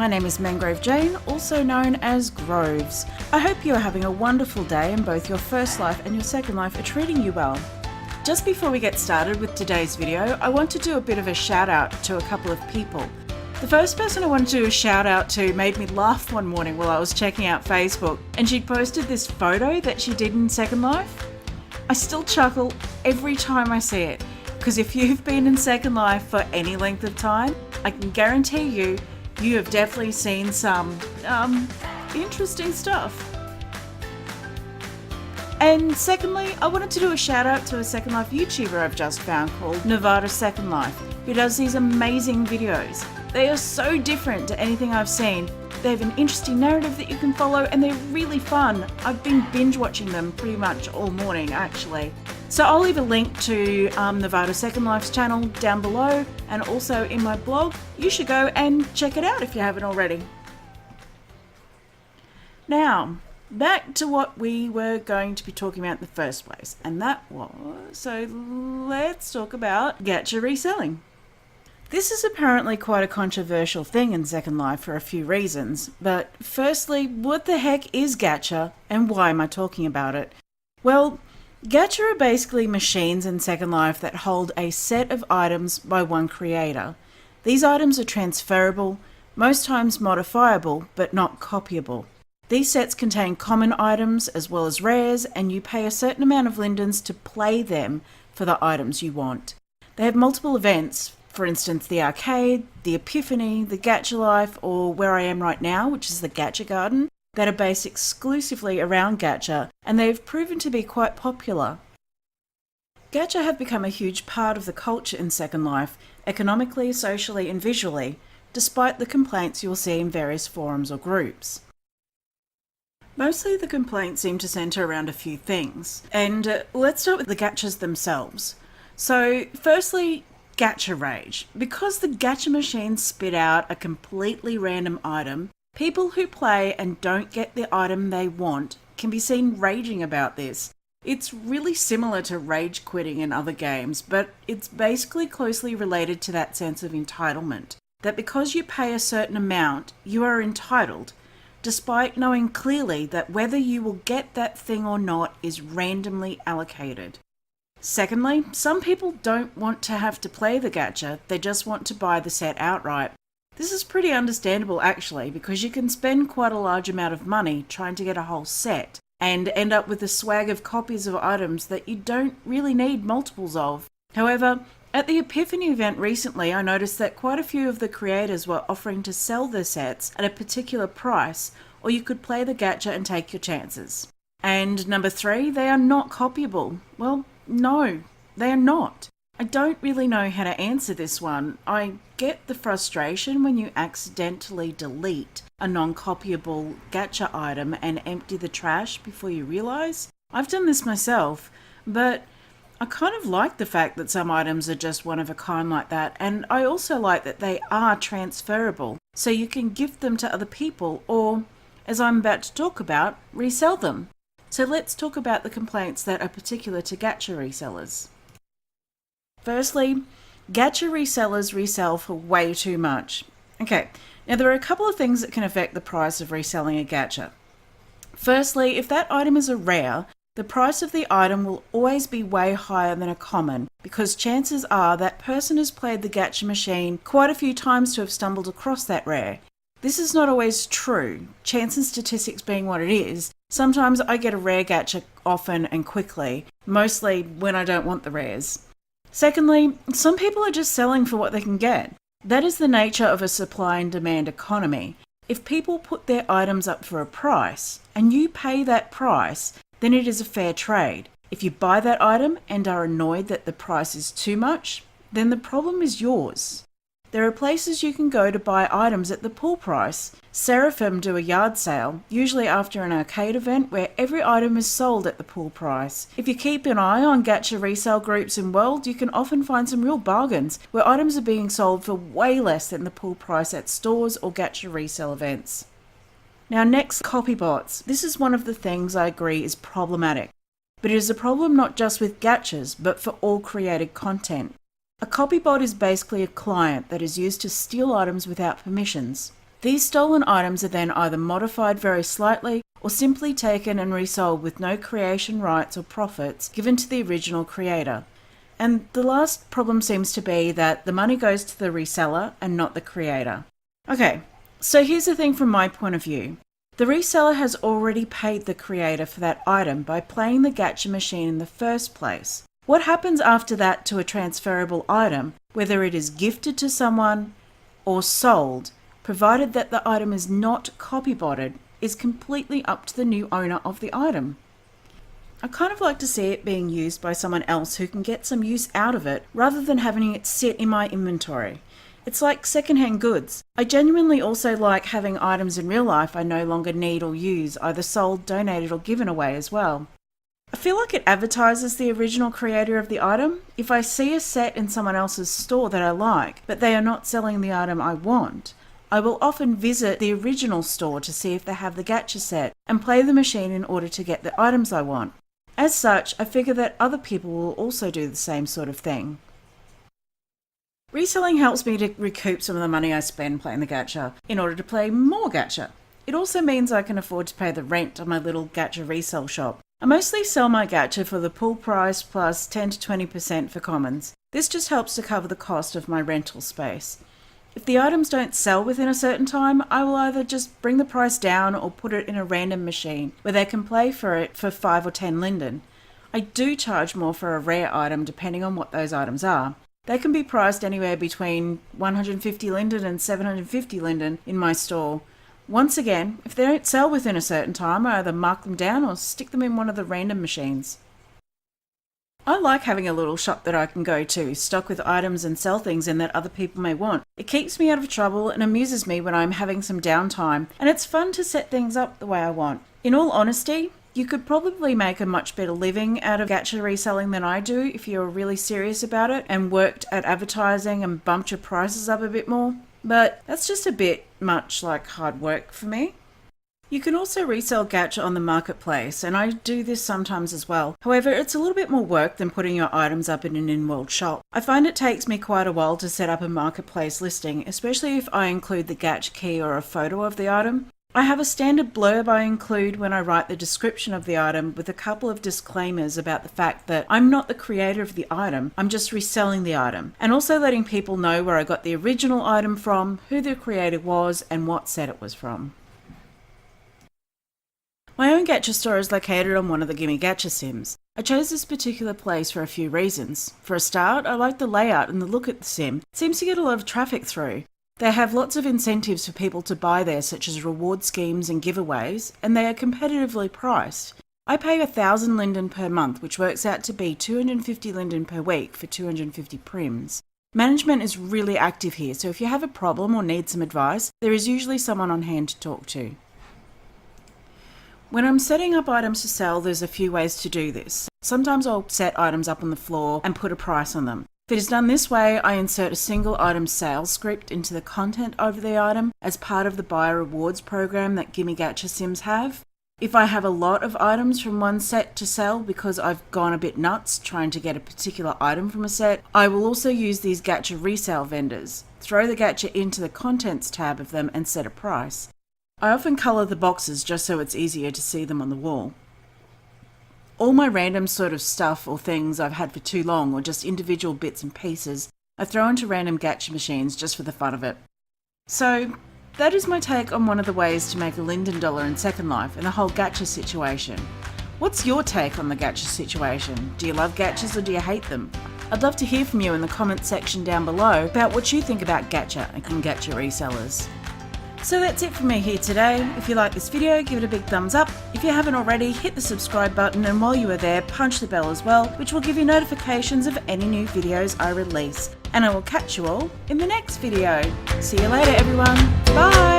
My name is Mangrovejane, also known as Groves. I hope you are having a wonderful day and both your first life and your second life are treating you well. Just before we get started with today's video, I want to do a bit of a shout out to a couple of people. The first person I want to do a shout out to made me laugh one morning while I was checking out Facebook, and she'd posted this photo that she did in Second Life. I still chuckle every time I see it, because if you've been in Second Life for any length of time, I can guarantee you have definitely seen some interesting stuff. And secondly, I wanted to do a shout out to a Second Life YouTuber I've just found called Nevada Second Life, who does these amazing videos. They are so different to anything I've seen. They have an interesting narrative that you can follow and they're really fun. I've been binge watching them pretty much all morning actually. So I'll leave a link to Nevada Second Life's channel down below and also in my blog. You should go and check it out if you haven't already. Now, back to what we were going to be talking about in the first place, and that was, so let's talk about gacha reselling. This is apparently quite a controversial thing in Second Life for a few reasons, but firstly, what the heck is gacha and why am I talking about it? Well, gacha are basically machines in Second Life that hold a set of items by one creator. These items are transferable, most times modifiable, but not copyable. These sets contain common items as well as rares, and you pay a certain amount of lindens to play them for the items you want. They have multiple events, for instance the arcade, the epiphany, the gacha life, or where I am right now, which is the gacha garden, that are based exclusively around gacha, and they've proven to be quite popular. Gacha have become a huge part of the culture in Second Life, economically, socially and visually, despite the complaints you'll see in various forums or groups. Mostly the complaints seem to centre around a few things, and let's start with the gachas themselves. So firstly, gacha rage. Because the gacha machines spit out a completely random item, people who play and don't get the item they want can be seen raging about this. It's really similar to rage quitting in other games, but it's basically closely related to that sense of entitlement. That because you pay a certain amount, you are entitled, despite knowing clearly that whether you will get that thing or not is randomly allocated. Secondly, some people don't want to have to play the gacha, they just want to buy the set outright. This is pretty understandable actually, because you can spend quite a large amount of money trying to get a whole set, and end up with a swag of copies of items that you don't really need multiples of. However, at the Epiphany event recently, I noticed that quite a few of the creators were offering to sell their sets at a particular price, or you could play the gacha and take your chances. And number 3, they are not copyable. Well, no, they are not. I don't really know how to answer this one. I get the frustration when you accidentally delete a non-copyable gacha item and empty the trash before you realise. I've done this myself, but I kind of like the fact that some items are just one of a kind like that, and I also like that they are transferable, so you can gift them to other people or, as I'm about to talk about, resell them. So let's talk about the complaints that are particular to gacha resellers. Firstly, gacha resellers resell for way too much. Okay, now there are a couple of things that can affect the price of reselling a gacha. Firstly, if that item is a rare, the price of the item will always be way higher than a common, because chances are that person has played the gacha machine quite a few times to have stumbled across that rare. This is not always true, chance and statistics being what it is. Sometimes I get a rare gacha often and quickly, mostly when I don't want the rares. Secondly, some people are just selling for what they can get. That is the nature of a supply and demand economy. If people put their items up for a price, and you pay that price, then it is a fair trade. If you buy that item and are annoyed that the price is too much, then the problem is yours. There are places you can go to buy items at the full price. Seraphim do a yard sale, usually after an arcade event where every item is sold at the full price. If you keep an eye on gacha resale groups in World, you can often find some real bargains where items are being sold for way less than the full price at stores or gacha resale events. Now next, copybots. This is one of the things I agree is problematic. But it is a problem not just with gachas, but for all created content. A copybot is basically a client that is used to steal items without permissions. These stolen items are then either modified very slightly or simply taken and resold with no creation rights or profits given to the original creator. And the last problem seems to be that the money goes to the reseller and not the creator. Okay, so here's the thing from my point of view. The reseller has already paid the creator for that item by playing the gacha machine in the first place. What happens after that to a transferable item, whether it is gifted to someone or sold, provided that the item is not copy-botted, is completely up to the new owner of the item. I kind of like to see it being used by someone else who can get some use out of it rather than having it sit in my inventory. It's like secondhand goods. I genuinely also like having items in real life I no longer need or use, either sold, donated or given away as well. I feel like it advertises the original creator of the item. If I see a set in someone else's store that I like, but they are not selling the item I want, I will often visit the original store to see if they have the gacha set and play the machine in order to get the items I want. As such, I figure that other people will also do the same sort of thing. Reselling helps me to recoup some of the money I spend playing the gacha in order to play more gacha. It also means I can afford to pay the rent on my little gacha resale shop. I mostly sell my gacha for the full price plus 10 to 20% for commons. This just helps to cover the cost of my rental space. If the items don't sell within a certain time, I will either just bring the price down or put it in a random machine where they can play for it for 5 or 10 Linden. I do charge more for a rare item depending on what those items are. They can be priced anywhere between 150 Linden and 750 Linden in my store. Once again, if they don't sell within a certain time, I either mark them down or stick them in one of the random machines. I like having a little shop that I can go to, stock with items and sell things in that other people may want. It keeps me out of trouble and amuses me when I'm having some downtime, and it's fun to set things up the way I want. In all honesty, you could probably make a much better living out of gacha reselling than I do if you're really serious about it and worked at advertising and bumped your prices up a bit more. But that's just a bit much like hard work for me. You can also resell gacha on the marketplace, and I do this sometimes as well. However, it's a little bit more work than putting your items up in an inworld shop. I find it takes me quite a while to set up a marketplace listing, especially if I include the gacha key or a photo of the item. I have a standard blurb I include when I write the description of the item with a couple of disclaimers about the fact that I'm not the creator of the item, I'm just reselling the item, and also letting people know where I got the original item from, who the creator was, and what set it was from. My own gacha store is located on one of the Gimme Gacha sims. I chose this particular place for a few reasons. For a start, I like the layout and the look at the sim. It seems to get a lot of traffic through. They have lots of incentives for people to buy there, such as reward schemes and giveaways, and they are competitively priced. I pay 1,000 Linden per month, which works out to be 250 Linden per week for 250 prims. Management is really active here, so if you have a problem or need some advice, there is usually someone on hand to talk to. When I'm setting up items to sell, there's a few ways to do this. Sometimes I'll set items up on the floor and put a price on them. If it is done this way, I insert a single item sales script into the content of the item as part of the buyer rewards program that Gimme Gacha Sims have. If I have a lot of items from one set to sell because I've gone a bit nuts trying to get a particular item from a set, I will also use these gacha resale vendors, throw the gacha into the contents tab of them and set a price. I often colour the boxes just so it's easier to see them on the wall. All my random sort of stuff or things I've had for too long, or just individual bits and pieces, I throw into random gacha machines just for the fun of it. So that is my take on one of the ways to make a Linden dollar in Second Life and the whole gacha situation. What's your take on the gacha situation? Do you love gachas or do you hate them? I'd love to hear from you in the comments section down below about what you think about gacha and gacha resellers. So that's it for me here today. If you like this video, give it a big thumbs up. If you haven't already, hit the subscribe button, and while you are there, punch the bell as well, which will give you notifications of any new videos I release. And I will catch you all in the next video. See you later, everyone. Bye!